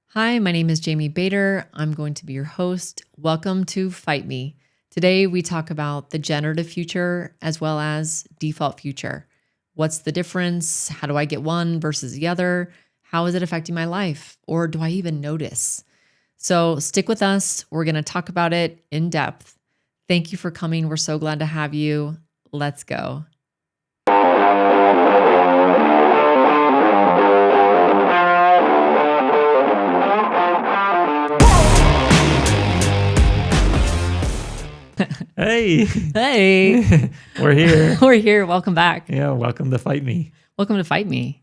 Hi, my name is Jamie Bader. I'm going to be your host. Welcome to Fight Me. Today, we talk about the generative future as well as default future. What's the difference? How do I get one versus the other? How is it affecting my life? Or do I even notice? So stick with us. We're going to talk about it in depth. Thank you for coming. We're so glad to have you. Let's go. Hey, Hey, we're here. we're here. Welcome back. Yeah, welcome to Fight Me. Welcome to Fight Me.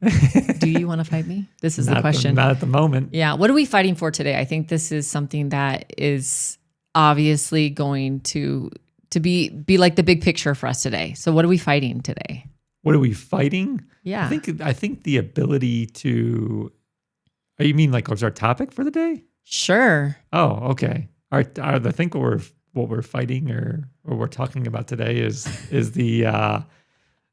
Do you want to fight me? This is the question. Not at the moment. Yeah. What are we fighting for today? I think this is something that is obviously going to be like the big picture for us today. So what are we fighting today? What are we fighting? Yeah. I think the ability to. Oh, you mean like what's our topic for the day? Sure. Oh, okay. I think what we're fighting or we're talking about today is the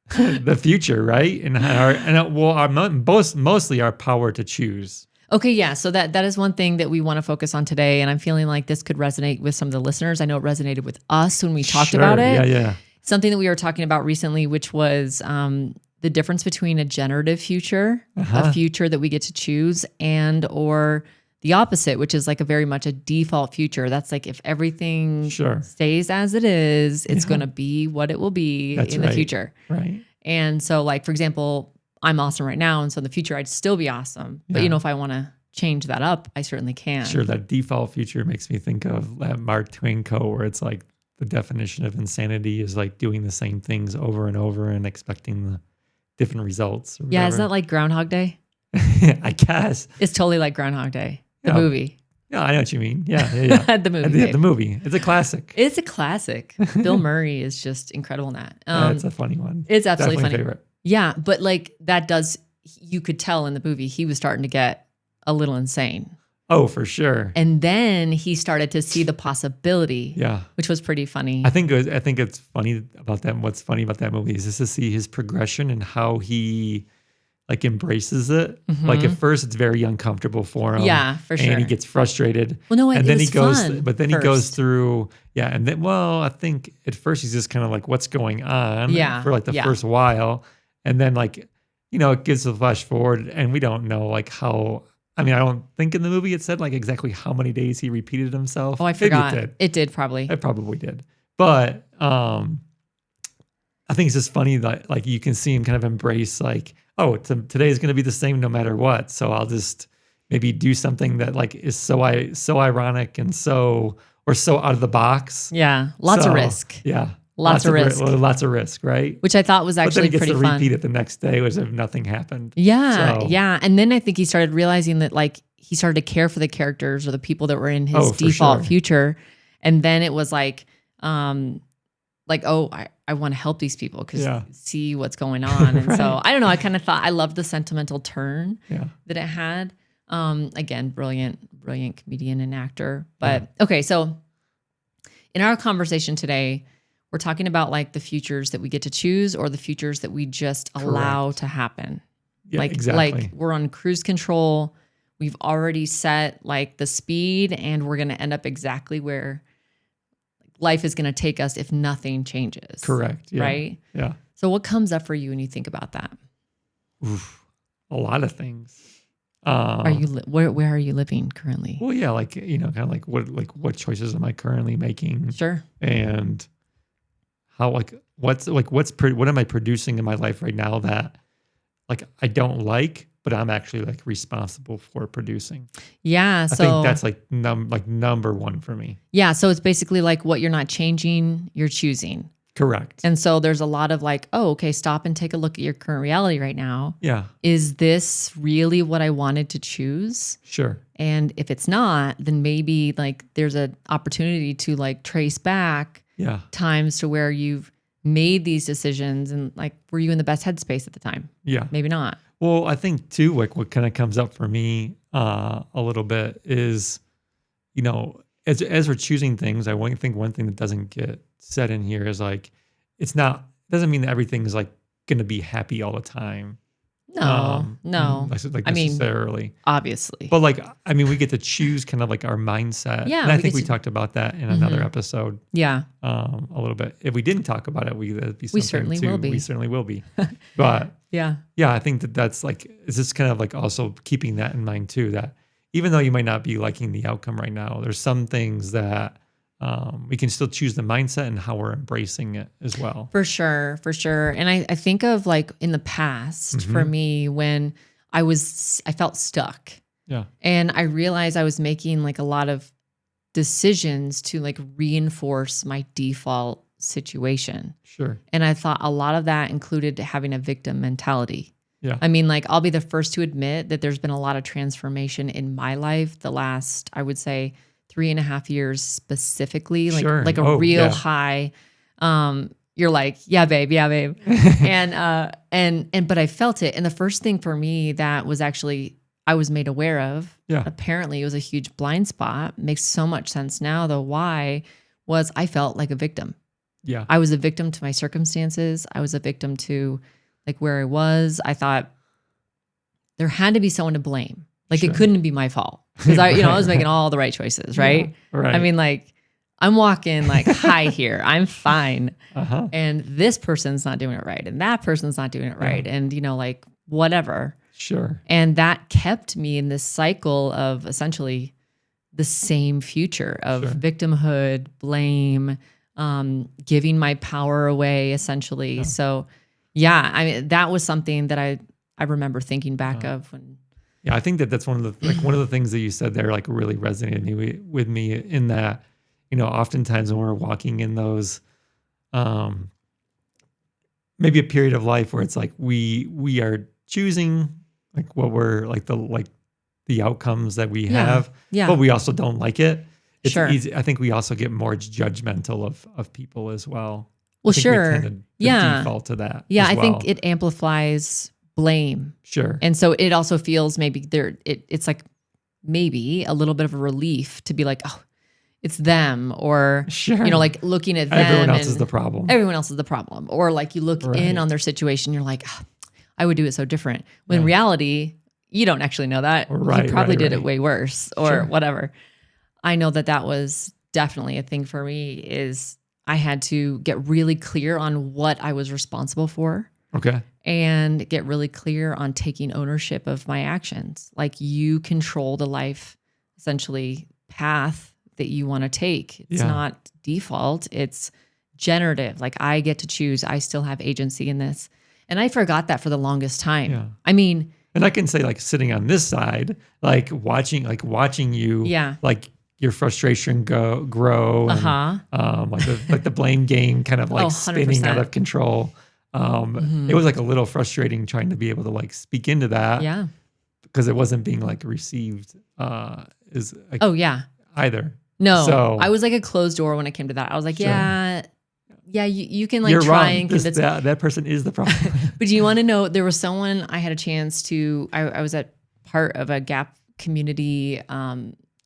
the future, right? And mostly our power to choose. Okay, yeah. So that is one thing that we want to focus on today, and I'm feeling like this could resonate with some of the listeners. I know it resonated with us when we talked about it. Yeah. Something that we were talking about recently, which was the difference between a generative future, a future that we get to choose, and or the opposite, which is like a very much a default future. That's like if everything stays as it is, it's going to be what it will be in the future. Right. And so like, for example, I'm awesome right now. And so in the future, I'd still be awesome. But if I want to change that up, I certainly can. Sure. That default future makes me think of that Mark Twain quote where it's like the definition of insanity is like doing the same things over and over and expecting the different results. Yeah. Is that like Groundhog Day? I guess. It's totally like Groundhog Day. The movie. Yeah, I know what you mean. Yeah. The movie. The movie. It's a classic. It's a classic. Bill Murray is just incredible in that. It's a funny one. It's absolutely funny. Favorite. Yeah, but like you could tell in the movie he was starting to get a little insane. Oh, for sure. And then he started to see the possibility. Yeah. Which was pretty funny. I think it's funny about that. What's funny about that movie is just to see his progression and how he like embraces it. Mm-hmm. Like at first it's very uncomfortable for him. Yeah, for sure. And he gets frustrated. Well, no, and then he goes, fun but then first. He goes through, and then, I think at first he's just kind of like, what's going on for like the first while. And then like, it gives a flash forward and we don't know like how, I don't think in the movie it said like exactly how many days he repeated himself. Oh, I forgot. It did probably. It probably did. But, I think it's just funny that like you can see him kind of embrace like, today is going to be the same no matter what. So I'll just maybe do something that like is so ironic and so out of the box. Yeah, lots of risk. Yeah, lots of risk. Lots of risk, right? Which I thought was actually pretty fun. But then he gets to repeat it the next day as if nothing happened. Yeah, yeah. And then I think he started realizing that like he started to care for the characters or the people that were in his default future, and then it was like. I want to help these people because see what's going on. And so I don't know. I kind of thought I loved the sentimental turn that it had. Again, brilliant comedian and actor. But okay, so in our conversation today, we're talking about like the futures that we get to choose or the futures that we just allow to happen. Yeah, exactly. Like we're on cruise control. We've already set like the speed and we're going to end up exactly where life is going to take us if nothing changes. Correct. Yeah. Right? Yeah. So what comes up for you when you think about that? Oof, a lot of things. Are you where are you living currently? Well, yeah, like kind of like what choices am I currently making? Sure. And how what am I producing in my life right now that like I don't like, but I'm actually like responsible for producing. Yeah. I think that's like number one for me. Yeah. So it's basically like what you're not changing, you're choosing. Correct. And so there's a lot of like, okay, stop and take a look at your current reality right now. Yeah. Is this really what I wanted to choose? Sure. And if it's not, then maybe like there's an opportunity to like trace back times to where you've made these decisions and like, were you in the best headspace at the time? Yeah. Maybe not. Well, I think too, like what kind of comes up for me a little bit is, as we're choosing things, I think one thing that doesn't get said in here is like, doesn't mean that everything is like going to be happy all the time. No. Like I mean, necessarily. obviously. But like, I mean, we get to choose kind of like our mindset. Yeah. And I think we talked about that in another episode. Yeah. A little bit. If we didn't talk about it, that'd be something we certainly will be. We certainly will be. But yeah, I think that's like, is this kind of like also keeping that in mind too, that even though you might not be liking the outcome right now, there's some things that we can still choose the mindset and how we're embracing it as well. For sure. And I think of like in the past for me when I felt stuck. Yeah. And I realized I was making like a lot of decisions to like reinforce my default situation. Sure. And I thought a lot of that included having a victim mentality. Yeah. I mean, like I'll be the first to admit that there's been a lot of transformation in my life the last, I would say, 3.5 years specifically, like Sure. like a real high. You're like, yeah, babe. and but I felt it. And the first thing for me that was actually I was made aware of, apparently it was a huge blind spot. Makes so much sense now. The why was I felt like a victim. Yeah. I was a victim to my circumstances. I was a victim to like where I was. I thought there had to be someone to blame. Like it couldn't be my fault because I was making all the right choices, right? Yeah, right. I mean, like I'm walking like high here. I'm fine. And this person's not doing it right. And that person's not doing it right. And, like whatever. Sure. And that kept me in this cycle of essentially the same future of victimhood, blame, giving my power away essentially. Yeah. So yeah, I mean, that was something that I remember thinking back of when. Yeah, I think that's one of the things that you said there like really resonated with me in that, oftentimes when we're walking in those, maybe a period of life where it's like we are choosing like what we're like the outcomes that we have, but we also don't like it. It's easy. I think we also get more judgmental of people as well. Well, we tend to default to that. Yeah, I think it amplifies blame. Sure. And so it also feels maybe it's like maybe a little bit of a relief to be like, oh, it's them, or like looking at them. Everyone else is the problem. Everyone else is the problem. Or like you look in on their situation, you're like, oh, I would do it so different. When in reality, you don't actually know that. Right, you probably did it way worse or whatever. I know that was definitely a thing for me is I had to get really clear on what I was responsible for. Okay. And get really clear on taking ownership of my actions. Like you control the life, essentially, path that you want to take. It's not default. It's generative. Like I get to choose. I still have agency in this. And I forgot that for the longest time. Yeah. I mean. And I can say like sitting on this side, like watching you, like your frustration grow. And, like the blame game kind of like spinning out of control. It was like a little frustrating trying to be able to like speak into that. Yeah. Because it wasn't being like received either. No. So I was like a closed door when it came to that. I was like, you can like You're try wrong. and convince that person is the problem. But do you want to know there was someone I had a chance to I was at part of a Gap community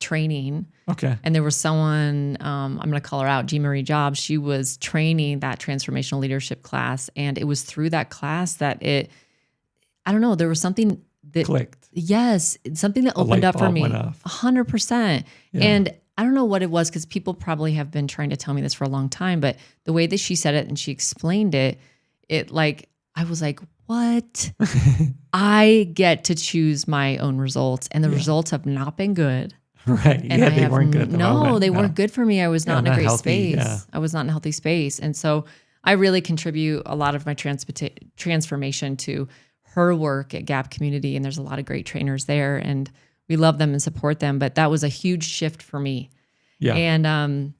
training. Okay. And there was someone, I'm going to call her out, G. Marie Jobs. She was training that transformational leadership class. And it was through that class that I don't know, there was something that clicked. Yes. Something that opened up for me. Went off. 100%. Yeah. And I don't know what it was because people probably have been trying to tell me this for a long time, but the way that she said it and she explained it, I was like, what? I get to choose my own results and the results have not been good. Right. And they weren't good at the moment. They weren't good for me. I was not in a great healthy, space. Yeah. I was not in a healthy space. And so I really contribute a lot of my transformation to her work at Gap Community. And there's a lot of great trainers there and we love them and support them. But that was a huge shift for me. Yeah. And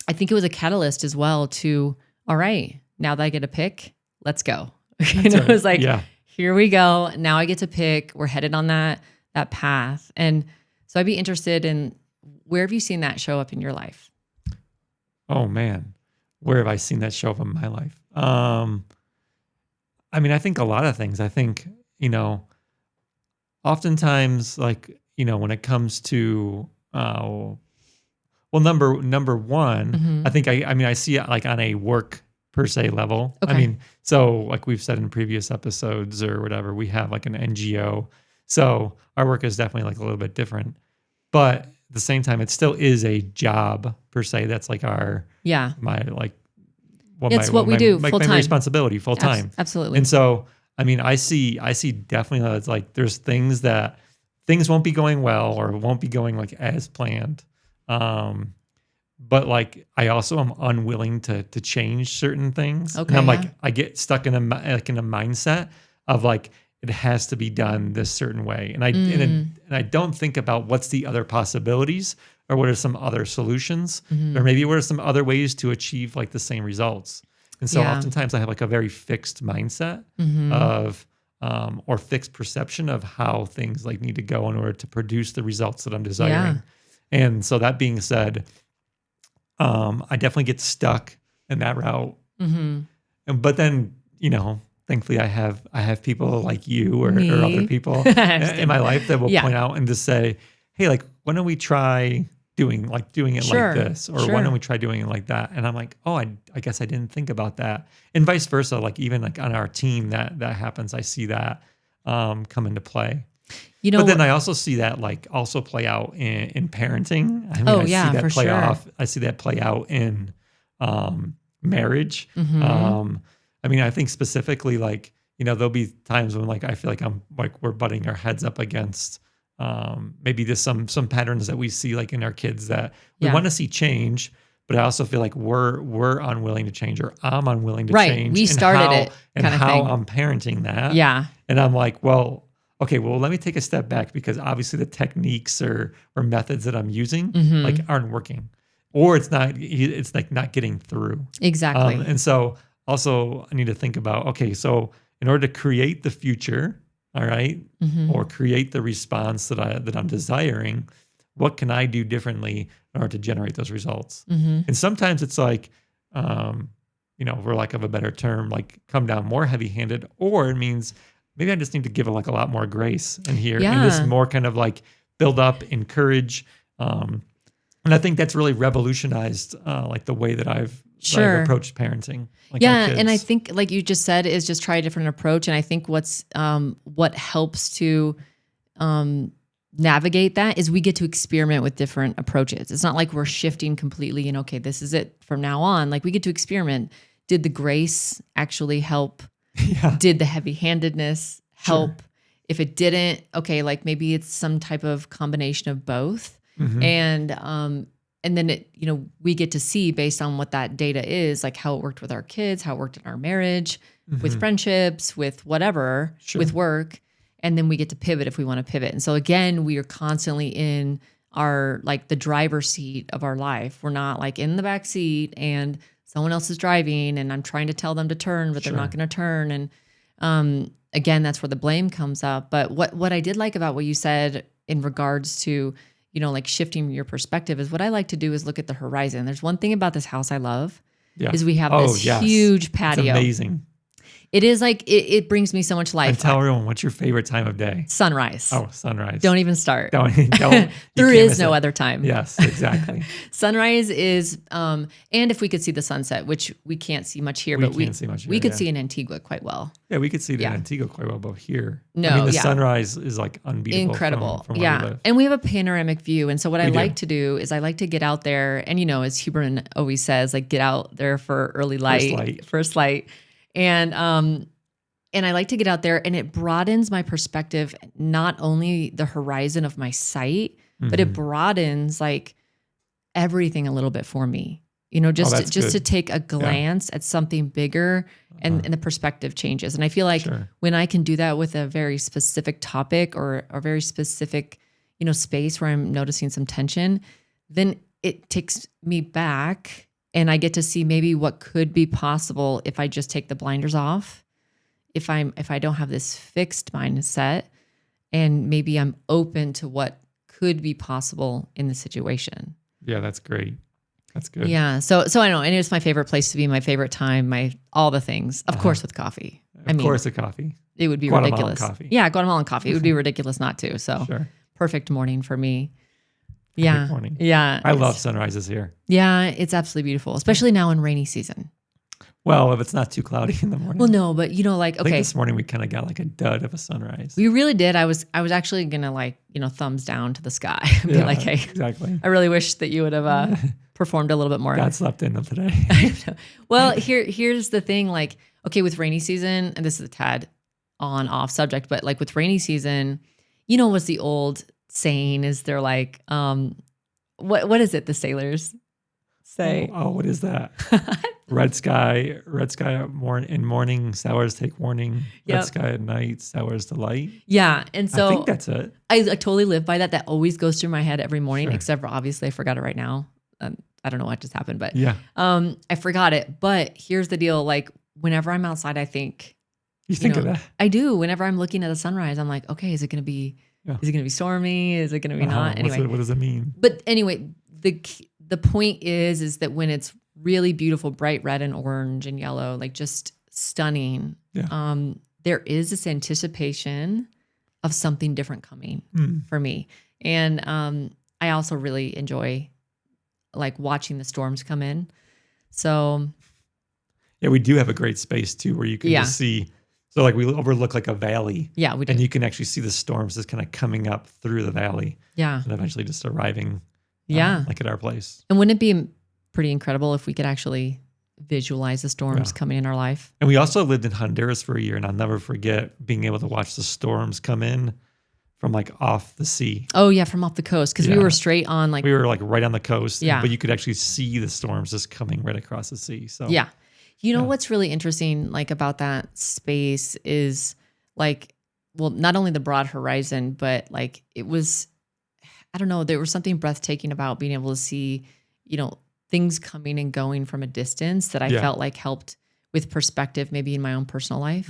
I think it was a catalyst as well to, all right, now that I get to pick, let's go. It was like, here we go. Now I get to pick. We're headed on that path. And so I'd be interested in where have you seen that show up in your life? Oh man, where have I seen that show up in my life? I mean, I think a lot of things. I think, oftentimes like, when it comes to, number one, I think I see it like on a work per se level. Okay. I mean, so like we've said in previous episodes or whatever, we have like an NGO. So our work is definitely like a little bit different, but at the same time, it still is a job per se. That's like my like, what we do full my time responsibility full time. Absolutely. And so, I mean, I see definitely that it's like, there's things won't be going well or won't be going like as planned. But like, I also am unwilling to change certain things. Okay, and I'm like, I get stuck in a mindset of like, it has to be done this certain way. And I don't think about what's the other possibilities or what are some other solutions or maybe what are some other ways to achieve like the same results. And so oftentimes I have like a very fixed mindset of, or fixed perception of how things like need to go in order to produce the results that I'm desiring. And so that being said, I definitely get stuck in that route. But then, thankfully I have people like you or other people in my life that will point out and just say, hey, like, why don't we try doing it like this? Or why don't we try doing it like that? And I'm like, oh, I guess I didn't think about that. And vice versa. Like even like on our team that happens, I see that come into play. But then I also see that like also play out in parenting. I mean, see that play off. I see that play out in marriage. I mean, I think specifically like, there'll be times when like I feel like we're butting our heads up against maybe there's some patterns that we see like in our kids that we want to see change, but I also feel like we're unwilling to change or I'm unwilling to change. We started it and how I'm parenting that. Yeah. And I'm like, well, okay, well, let me take a step back because obviously the techniques or methods that I'm using like aren't working, or it's like not getting through. Exactly. And so also I need to think about, okay, so in order to create the future, all right, or create the response that I'm desiring, what can I do differently in order to generate those results? And sometimes it's like, for lack of a better term, like come down more heavy-handed, or it means maybe I just need to give it like a lot more grace in here and just more kind of like build up, encourage. And I think that's really revolutionized like the way that I've approached parenting. Like and I think like you just said is just try a different approach. And I think what helps to navigate that is we get to experiment with different approaches. It's not like we're shifting completely and okay, this is it from now on. Like we get to experiment. Did the grace actually help? Did the heavy-handedness help? If it didn't, okay, like maybe it's some type of combination of both. And then it, we get to see based on what that data is, like how it worked with our kids, how it worked in our marriage, with friendships, with whatever, with work. And then we get to pivot if we want to pivot. And so again, we are constantly in our, like the driver's seat of our life. We're not like in the back seat and someone else is driving and I'm trying to tell them to turn, but they're not going to turn. And again, that's where the blame comes up. But what I did like about what you said in regards to, like shifting your perspective is what I like to do is look at the horizon. There's one thing about this house I love is we have this huge patio. It's amazing. It is like, it brings me so much life. And tell everyone, what's your favorite time of day? Sunrise. Oh, sunrise. Don't even start. Don't. There is no other time. Yes, exactly. Sunrise is, and if we could see the sunset, which we can't see much here, but we could see in Antigua quite well. Yeah, we could see it in Antigua quite well, but here, no, the sunrise is like unbeatable. Incredible. From where we live. And we have a panoramic view. And so what I like to do is I like to get out there and, as Huberman always says, like get out there for early light, first light. And I like to get out there and it broadens my perspective, not only the horizon of my sight, but it broadens like everything a little bit for me, just to take a glance at something bigger and the perspective changes. And I feel like when I can do that with a very specific topic or a very specific, space where I'm noticing some tension, then it takes me back and I get to see maybe what could be possible if I just take the blinders off. If I don't have this fixed mindset and maybe I'm open to what could be possible in the situation. Yeah, that's great. That's good. Yeah. So I know, and it's my favorite place to be, my favorite time, all the things. Of course with coffee. Of course with coffee. It would be Guatemalan ridiculous. Coffee. Yeah, Guatemalan coffee. It would be ridiculous not to. So perfect morning for me. Yeah. Morning. Yeah. I love sunrises here. Yeah, it's absolutely beautiful, especially now in rainy season. Well, if it's not too cloudy in the morning. Well, no, but like, okay. I think this morning we kind of got like a dud of a sunrise. We really did. I was actually going to like, thumbs down to the sky and be like, hey, exactly. I really wish that you would have performed a little bit more. God slept in them today. Well, here's the thing. Like, okay, with rainy season, and this is a tad on off subject, but like with rainy season, what's the old saying is they're like, what is it the sailors say? Oh, what is that? Red sky in morning, showers take warning. Yep. Red sky at night, showers delight. Yeah, and so I think that's it. I totally live by that. That always goes through my head every morning, Sure. except for obviously I forgot it right now. I don't know what just happened, but yeah, I forgot it. But here's the deal: like whenever I'm outside, I think you think of that. I do. Whenever I'm looking at the sunrise, I'm like, okay, is it going to be? Yeah. Is it going to be stormy? Is it going to be not? Anyway, what does it mean? But anyway, the point is that when it's really beautiful, bright red and orange and yellow, like just stunning. Yeah. There is this anticipation of something different coming for me. And I also really enjoy like watching the storms come in. So yeah, we do have a great space too where you can just see. So like we overlook like a valley. Yeah, we do. And you can actually see the storms just kind of coming up through the valley. Yeah. And eventually just arriving like at our place. And wouldn't it be pretty incredible if we could actually visualize the storms coming in our life? And we also lived in Honduras for a year, and I'll never forget being able to watch the storms come in from like off the sea. Oh yeah, from off the coast, because we were straight on like... We were like right on the coast, but you could actually see the storms just coming right across the sea. So yeah. What's really interesting like about that space is like, well, not only the broad horizon, but like it was, I don't know, there was something breathtaking about being able to see, things coming and going from a distance that I felt like helped with perspective, maybe in my own personal life.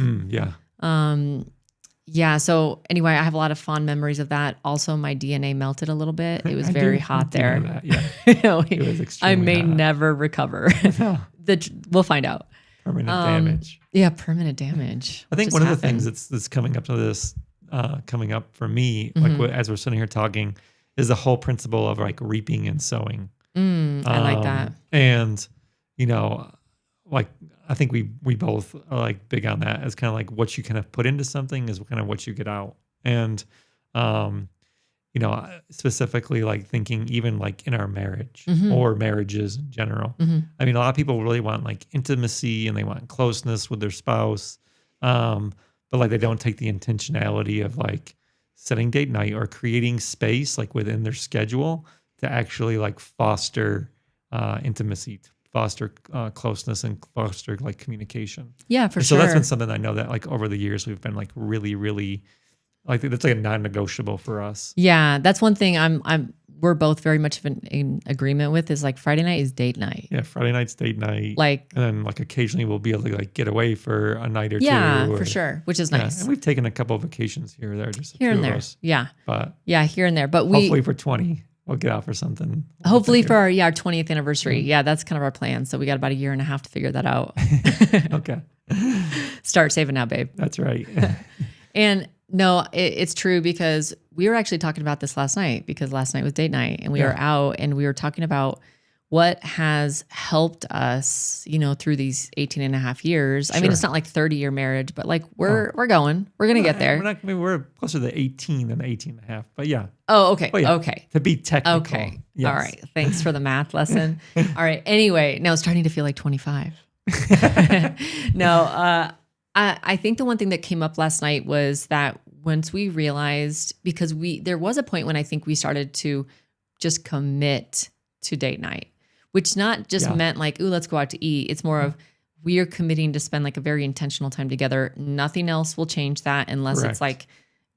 So anyway, I have a lot of fond memories of that. Also, my DNA melted a little bit. It was very hot there. That, yeah. It was extremely I may hot. Never recover. We'll find out. Permanent damage. Yeah, permanent damage. I think one of the things that's coming up to this, coming up for me, like as we're sitting here talking, is the whole principle of like reaping and sowing. I like that. And, like I think we both are like big on that. It's kind of like what you kind of put into something is kind of what you get out. And, specifically like thinking even like in our marriage or marriages in general. I mean, a lot of people really want like intimacy and they want closeness with their spouse. But like they don't take the intentionality of like setting date night or creating space like within their schedule to actually like foster intimacy, foster closeness, and foster like communication. Yeah, for and sure. So that's been something I know that like over the years we've been like really, really like that's like a non-negotiable for us. Yeah, that's one thing we're both very much in agreement with is like Friday night is date night. Yeah, Friday night's date night. Like, and then like occasionally we'll be able to like get away for a night or two. Yeah, for sure, which is nice. And we've taken a couple of vacations here or there, just here and of there. Us. Yeah, but here and there. But hopefully for 20. We'll get out for something. Hopefully for our 20th anniversary. Yeah, that's kind of our plan. So we got about a year and a half to figure that out. Okay. Start saving now, babe. That's right. And no, it's true because we were actually talking about this last night because last night was date night and we were out and we were talking about what has helped us, through these 18 and a half years. Sure. I mean, it's not like 30-year marriage, but like we're going to get there. We're closer to 18 than 18 and a half, but yeah. Oh, okay. Yeah, okay. To be technical. Okay. Yes. All right. Thanks for the math lesson. All right. Anyway, now it's starting to feel like 25. No, I think the one thing that came up last night was that once we realized, because there was a point when I think we started to just commit to date night, which not just meant like, ooh, let's go out to eat. It's more of we are committing to spend like a very intentional time together. Nothing else will change that unless it's like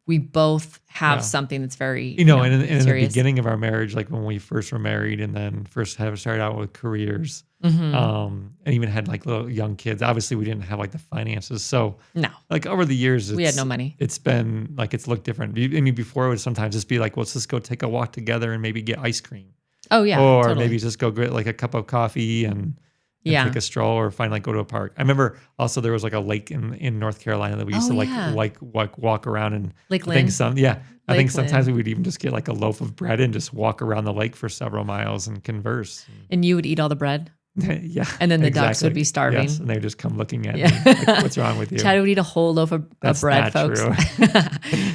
we both have something that's very, and in the beginning of our marriage, like when we first were married and then first started out with careers, and even had like little young kids. Obviously, we didn't have like the finances. So no, like over the years, we had no money. It's been like, it's looked different. I mean, before it would sometimes just be like, well, let's just go take a walk together and maybe get ice cream. Oh yeah. Or totally. maybe just go get like a cup of coffee and take a stroll or find like go to a park. I remember also there was like a lake in North Carolina that we used to like walk around and Lake Lynn. I think sometimes we would even just get like a loaf of bread and just walk around the lake for several miles and converse. And you would eat all the bread? Yeah. And then the ducks would be starving. Yes, and they would just come looking at me. Like, what's wrong with you? Chad would eat a whole loaf of bread, folks.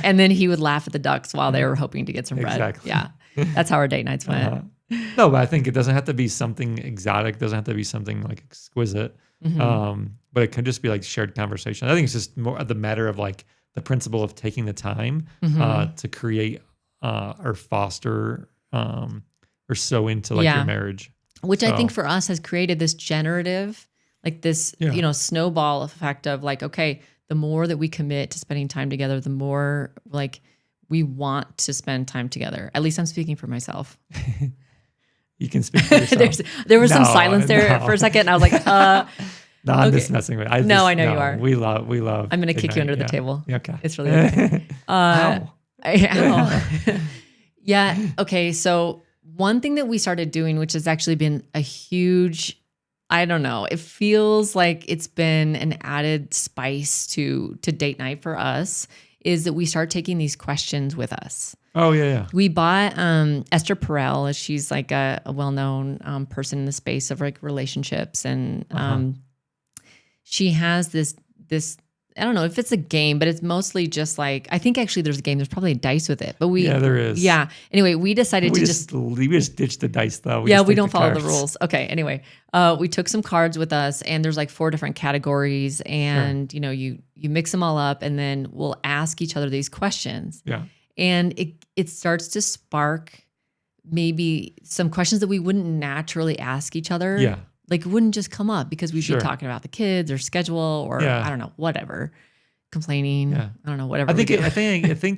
And then he would laugh at the ducks while they were hoping to get some bread. Exactly. Yeah. That's how our date nights went. No, but I think it doesn't have to be something exotic. It doesn't have to be something like exquisite. But it can just be like shared conversation. I think it's just more the matter of like the principle of taking the time to create or foster or sow into like your marriage. Which I think for us has created this generative, like this, snowball effect of like, okay, the more that we commit to spending time together, the more like we want to spend time together. At least I'm speaking for myself. You can speak for yourself. There was some silence there for a second. And I was like, no, I'm just messing with it. I know you are. We love. I'm going to kick you under the table. Okay. It's really okay. Ow. Yeah. Okay. So one thing that we started doing, which has actually been a huge, I don't know, it feels like it's been an added spice to date night for us, is that we start taking these questions with us. Oh, yeah. We bought Esther Perel. She's like a well-known person in the space of like relationships. And she has this, I don't know if it's a game, but it's mostly just like, I think actually there's a game. There's probably a dice with it. But there is. Yeah. Anyway, we decided we just ditched the dice though. We don't follow the rules. Okay. Anyway, we took some cards with us, and there's like 4 different categories, and you mix them all up, and then we'll ask each other these questions. Yeah. And it starts to spark maybe some questions that we wouldn't naturally ask each other. Yeah. Like it wouldn't just come up because we'd be talking about the kids or schedule or I don't know, whatever, complaining. Yeah. I don't know, whatever. I think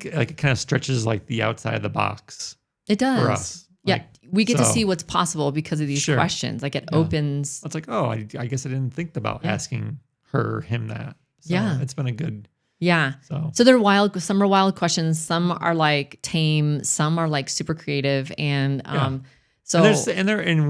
like it kind of stretches like the outside of the box. It does for us. Yeah, like, we get to see what's possible because of these questions. Like it opens. It's like, oh, I guess I didn't think about asking him that. So it's been a good. Yeah. So they're wild. Some are wild questions. Some are like tame. Some are like super creative. And so and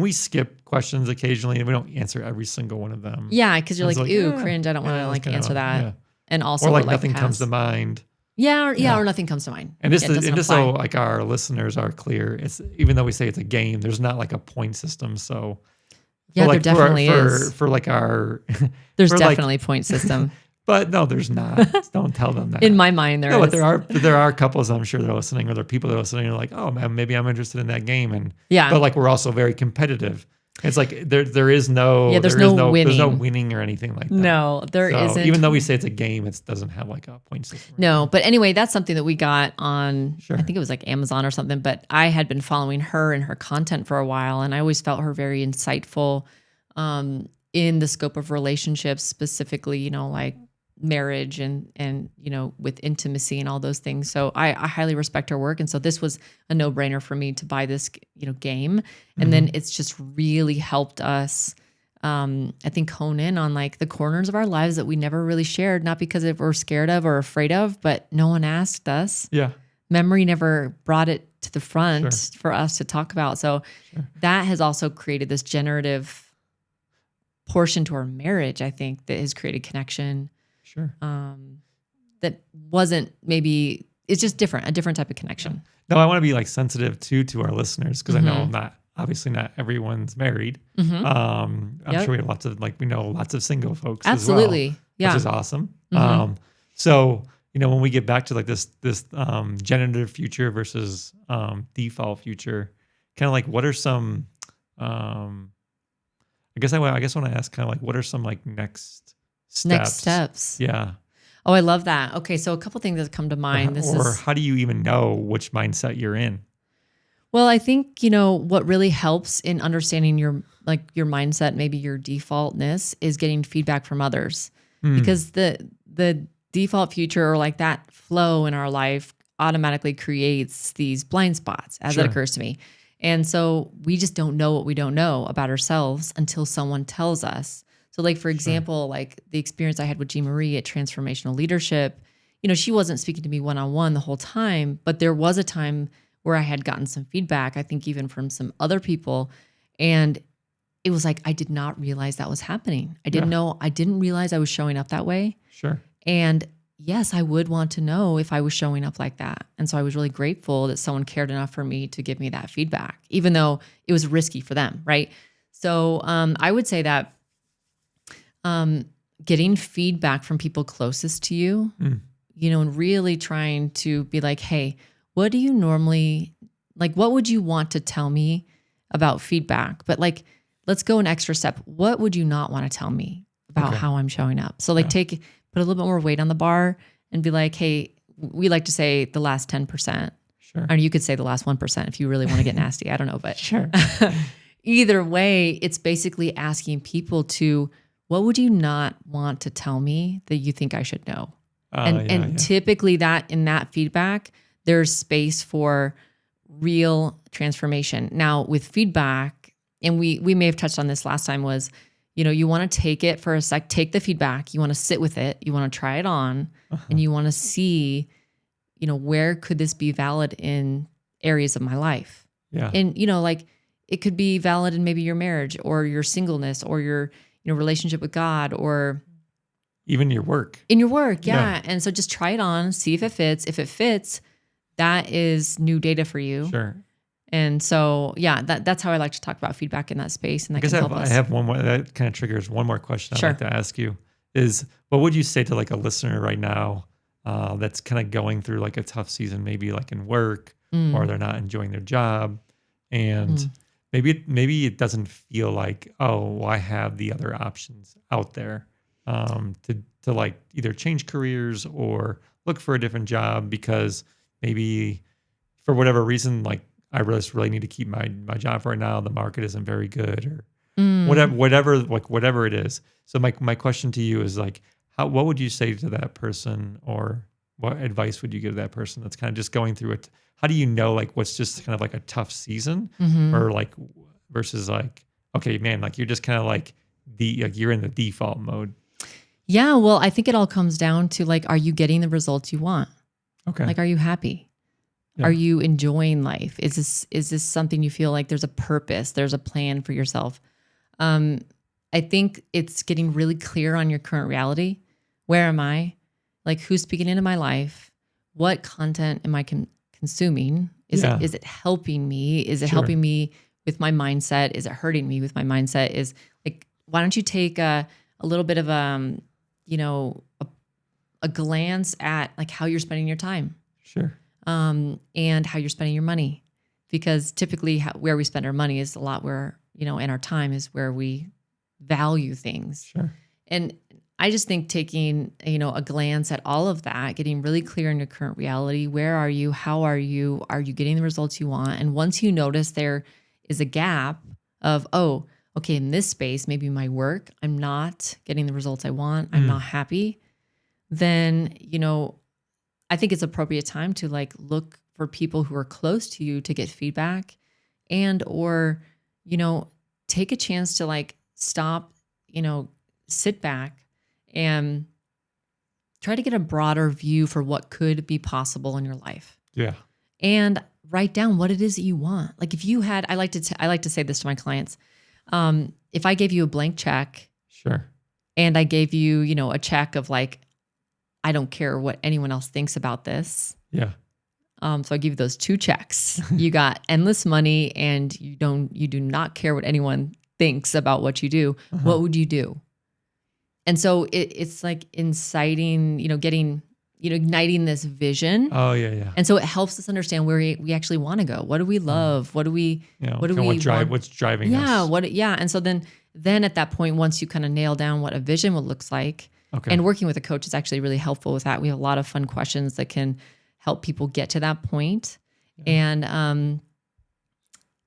we skip questions occasionally, and we don't answer every single one of them. Yeah, because you're like, ew, cringe. I don't want to like answer that. Yeah. And also, or like nothing comes to mind. Or nothing comes to mind. And just so like our listeners are clear, it's even though we say it's a game, there's not like a point system. So yeah, there definitely is for like our. There's definitely point system. But no, there's not. Don't tell them that. In my mind, there is. But there are couples I'm sure that are listening, or there are people that are listening. And are like, oh man, maybe I'm interested in that game, and but like we're also very competitive. It's like there is no there's no winning. There's no winning or anything like that. No, there isn't. Even though we say it's a game, it doesn't have like a point system. No, but anyway, that's something that we got on. I think it was like Amazon or something. But I had been following her and her content for a while, and I always felt her very insightful in the scope of relationships, specifically, like marriage and with intimacy and all those things. So I highly respect her work. And so this was a no-brainer for me to buy this, game. And then it's just really helped us, I think, hone in on like the corners of our lives that we never really shared, not because we're scared of or afraid of, but no one asked us. Yeah. Memory never brought it to the front for us to talk about. So that has also created this generative portion to our marriage, I think, that has created connection. Sure. That wasn't maybe, it's just different, a different type of connection. No, I want to be like sensitive to our listeners, because I know obviously not everyone's married. I'm sure we have we know lots of single folks Absolutely. as well, which is awesome. So, when we get back to like this generative future versus default future, kind of like what are some, I guess I want to ask kind of like, what are some like next steps. Yeah. Oh, I love that. Okay. So a couple things that come to mind. How do you even know which mindset you're in? Well, I think, what really helps in understanding your mindset, maybe your defaultness, is getting feedback from others, because the default future or like that flow in our life automatically creates these blind spots as it occurs to me. And so we just don't know what we don't know about ourselves until someone tells us. So like, for example, like the experience I had with Jean Marie at Transformational Leadership, she wasn't speaking to me one-on-one the whole time, but there was a time where I had gotten some feedback, I think even from some other people. And it was like, I did not realize that was happening. I didn't realize I was showing up that way. Sure. And yes, I would want to know if I was showing up like that. And so I was really grateful that someone cared enough for me to give me that feedback, even though it was risky for them, right? So I would say that getting feedback from people closest to you, and really trying to be like, hey, what do you normally, like, what would you want to tell me about feedback? But like, let's go an extra step. What would you not want to tell me about how I'm showing up? So like put a little bit more weight on the bar and be like, hey, we like to say the last 10%. Sure. Or you could say the last 1% if you really want to get nasty. I don't know, but sure. Either way, it's basically asking people to, what would you not want to tell me that you think I should know? And typically that in that feedback, there's space for real transformation. Now with feedback, and we may have touched on this last time, was, you want to take it for a sec, take the feedback, you want to sit with it, you want to try it on, and you want to see, where could this be valid in areas of my life? Yeah. And, like it could be valid in maybe your marriage or your singleness or your, relationship with God, or even your work. In your work, yeah. And so just try it on, see if it fits. If it fits, that is new data for you. Sure. And so, that's how I like to talk about feedback in that space. And that can help us. I have one more, that kind of triggers one more question I'd like to ask you is, what would you say to like a listener right now that's kind of going through like a tough season, maybe like in work or they're not enjoying their job, and maybe it doesn't feel like, oh, I have the other options out there to like either change careers or look for a different job, because maybe for whatever reason, like I really need to keep my job right now. The market isn't very good, or whatever it is. So my question to you is like, what would you say to that person, or what advice would you give to that person that's kind of just going through it? How do you know like what's just kind of like a tough season, or like versus like, okay, man, like you're just kind of like you're in the default mode? Yeah, well, I think it all comes down to like, are you getting the results you want? Okay. Like, are you happy? Yeah. Are you enjoying life? Is this something you feel like there's a purpose, there's a plan for yourself? I think it's getting really clear on your current reality. Where am I? Like, who's speaking into my life? What content am I consuming? Is it helping me? Is it helping me with my mindset? Is it hurting me with my mindset? Is like, why don't you take a little bit of a glance at like how you're spending your time? Sure. And how you're spending your money, because typically where we spend our money is a lot where, and our time is where we value things. Sure. And I just think taking, a glance at all of that, getting really clear in your current reality. Where are you? How are you? Are you getting the results you want? And once you notice there is a gap of, oh, okay, in this space, maybe my work, I'm not getting the results I want, I'm not happy, then, I think it's appropriate time to like look for people who are close to you to get feedback, and, or, take a chance to like stop, sit back and try to get a broader view for what could be possible in your life. Yeah. And write down what it is that you want. Like if you had, I like to say this to my clients. If I gave you a blank check, sure, and I gave you, a check of like, I don't care what anyone else thinks about this. Yeah. So I give you those two checks. You got endless money, and you do not care what anyone thinks about what you do. What would you do? And so it's like inciting, getting, igniting this vision. Oh yeah. And so it helps us understand where we actually want to go. What do we love? What do we, what's driving us? And so then at that point, once you kind of nail down what a vision looks like, and working with a coach is actually really helpful with that. We have a lot of fun questions that can help people get to that point. Yeah. And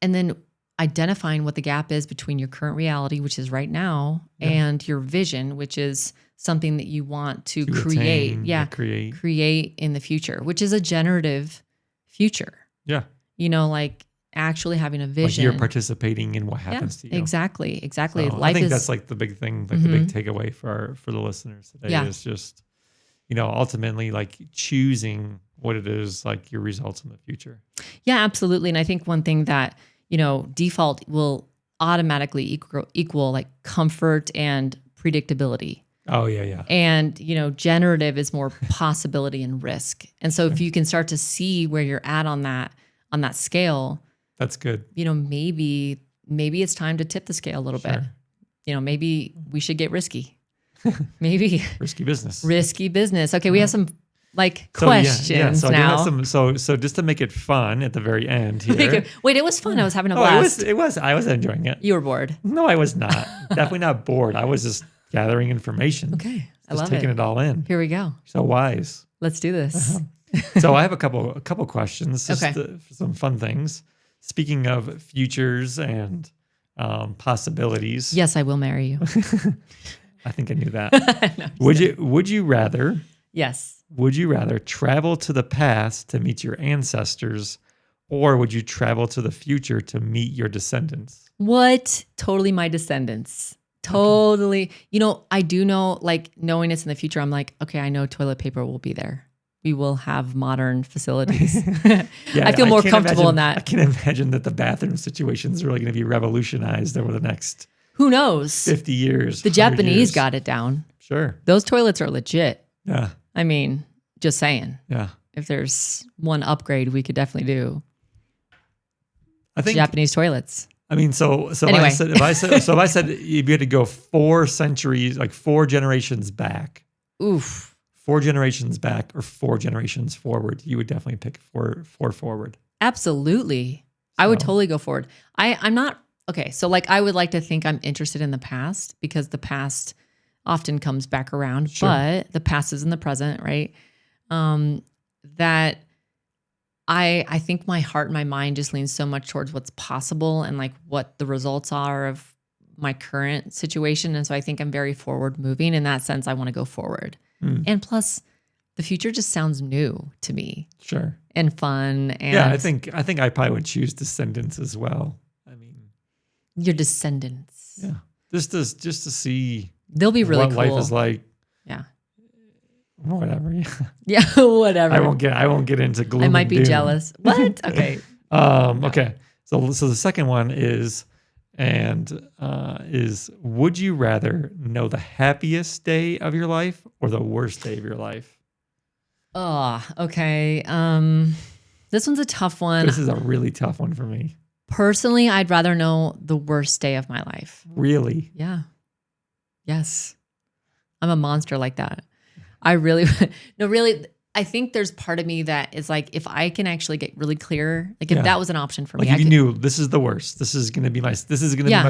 then identifying what the gap is between your current reality, which is right now, and your vision, which is something that you want to create. Create in the future, which is a generative future. Yeah. Like actually having a vision. Like you're participating in what happens to you. Exactly. So I think that's like the big thing, like the big takeaway for the listeners today is just, ultimately like choosing what it is, like your results in the future. Yeah, absolutely. And I think one thing that, default will automatically equal like comfort and predictability. Oh yeah. And, generative is more possibility and risk. And so if you can start to see where you're at on that scale, that's good. Maybe maybe it's time to tip the scale a little bit. Sure. You know, maybe we should get risky. Maybe risky business. Risky business. Okay, we have some questions so now. I do have some, so just to make it fun at the very end here. Wait, it was fun. I was having a blast. It was. I was enjoying it. You were bored. No, I was not. Definitely not bored. I was just gathering information. Okay, I love taking it all in. Here we go. So wise. Let's do this. So I have a couple questions. Just Okay. Some fun things. Speaking of futures and possibilities. Yes, I will marry you. I think I knew that. No, Would you rather? Yes. Would you rather travel to the past to meet your ancestors, or would you travel to the future to meet your descendants? What? Totally my descendants. Totally. Okay. You know, I do know, like, knowing it's in the future, I'm like, okay, I know toilet paper will be there. We will have modern facilities. I feel more comfortable in that. I can't imagine that the bathroom situation is really going to be revolutionized over the next who knows 50 years. The Japanese years. got it down. Sure. Those toilets are legit. Yeah. I mean, just saying. Yeah. If there's one upgrade we could definitely do. I think Japanese toilets. I mean, so anyway. if I said you had to go 4 centuries, like 4 generations back. Oof. 4 generations back or 4 generations forward, you would definitely pick 4 forward. Absolutely. I would totally go forward. I'm not, okay, so like I would like to think I'm interested in the past because the past often comes back around, sure. But the past is in the present, right? That I think my heart and my mind just leans so much towards what's possible and like what the results are of my current situation. And so I think I'm very forward moving. In that sense, I want to go forward. And plus, the future just sounds new to me. Sure. And fun. And yeah, I think I probably would choose descendants as well. I mean, your descendants. Yeah, just to see they'll be really what cool. life is like. Yeah. Whatever. Yeah. Yeah. Whatever. I won't get into gloom. I might be doom. jealous. What? Okay. Okay. So the second one is. Would you rather know the happiest day of your life or the worst day of your life? Oh, okay. This one's a tough one. This is a really tough one for me. Personally, I'd rather know the worst day of my life. Really? Yeah. Yes. I'm a monster like that. I really, no, really, I think there's part of me that is like, if I can actually get really clear, like if that was an option for me. Like if you knew this is the worst, this is going to be my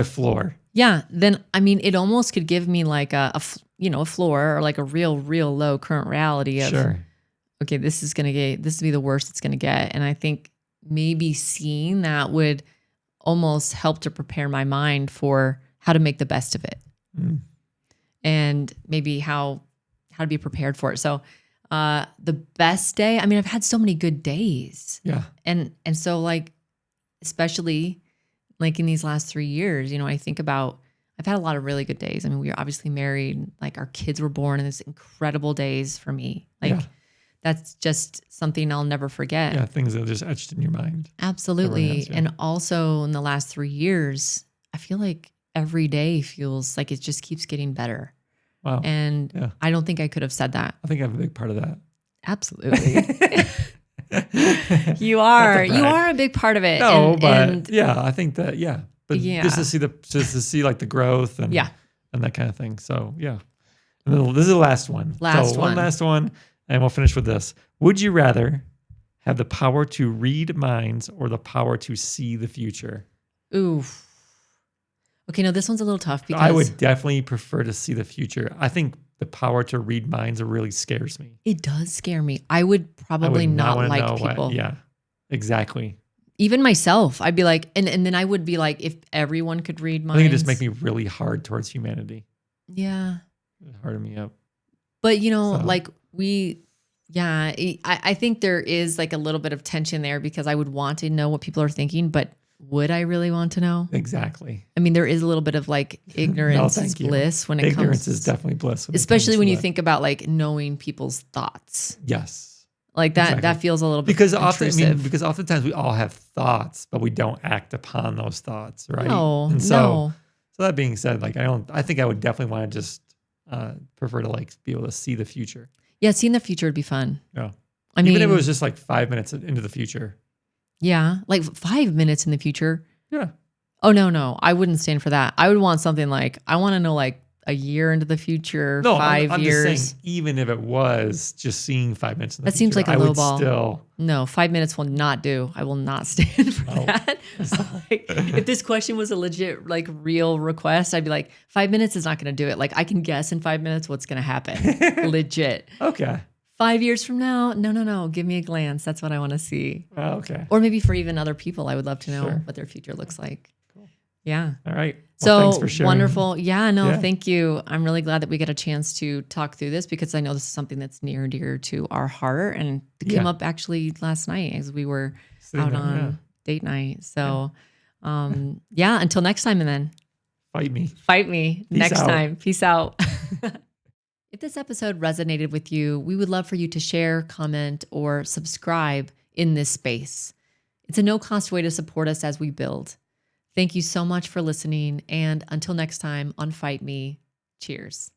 floor. Yeah. Then, I mean, it almost could give me like a floor or like a real low current reality of, sure. Okay, this will be the worst it's going to get. And I think maybe seeing that would almost help to prepare my mind for how to make the best of it. And maybe how to be prepared for it. So, the best day, I mean, I've had so many good days. Yeah. And so like, especially like in these last 3 years, you know, I think about, I've had a lot of really good days. I mean, we were obviously married, like our kids were born in this incredible days for me. Like that's just something I'll never forget. Yeah. Things that are just etched in your mind. Absolutely. Has, yeah. And also in the last 3 years, I feel like every day feels like it just keeps getting better. Wow. And I don't think I could have said that. I think I have a big part of that. Absolutely. You are a big part of it. No, but yeah, I think that, but just to see like the growth and that kind of thing. So yeah. And then this is the last one. One last one, and we'll finish with this. Would you rather have the power to read minds or the power to see the future? Ooh. Okay, no, this one's a little tough because I would definitely prefer to see the future. I think the power to read minds really scares me. It does scare me. I would probably not like people. Yeah, exactly. Even myself, I'd be like, and then I would be like, if everyone could read minds. I think it just make me really hard towards humanity. Yeah. It hardened me up. But like I think there is like a little bit of tension there because I would want to know what people are thinking, but would I really want to know? Exactly. I mean, there is a little bit of like ignorance is bliss when it comes. Ignorance is definitely bliss. Especially when you think about like knowing people's thoughts. Yes. Like that, that feels a little bit intrusive. Because oftentimes we all have thoughts, but we don't act upon those thoughts, right? No, so that being said, like I think I would definitely want to just prefer to like be able to see the future. Yeah, seeing the future would be fun. Yeah. I mean, even if it was just like 5 minutes into the future. Yeah, like 5 minutes in the future. Yeah. Oh, no. I wouldn't stand for that. I would want something like, I want to know like a year into the future, No, 5 I'm years. just saying, even if it was just seeing 5 minutes in the That future, seems like a I low would ball. still. No, 5 minutes will not do. I will not stand for that. Like, if this question was a legit, like real request, I'd be like, 5 minutes is not going to do it. Like I can guess in 5 minutes what's going to happen. Legit. Okay. 5 years from now, no. Give me a glance. That's what I want to see. Oh, okay. Or maybe for even other people, I would love to know Sure. what their future looks like. Cool. Yeah. All right. So Well, thanks for sharing. wonderful. Yeah, no, Yeah. thank you. I'm really glad that we get a chance to talk through this because I know this is something that's near and dear to our heart. And it came up actually last night as we were Sitting out there, on date night. So until next time, and then Fight me. fight me next out. time. Peace out. If this episode resonated with you, we would love for you to share, comment, or subscribe in this space. It's a no-cost way to support us as we build. Thank you so much for listening. And until next time on Fight Me, cheers.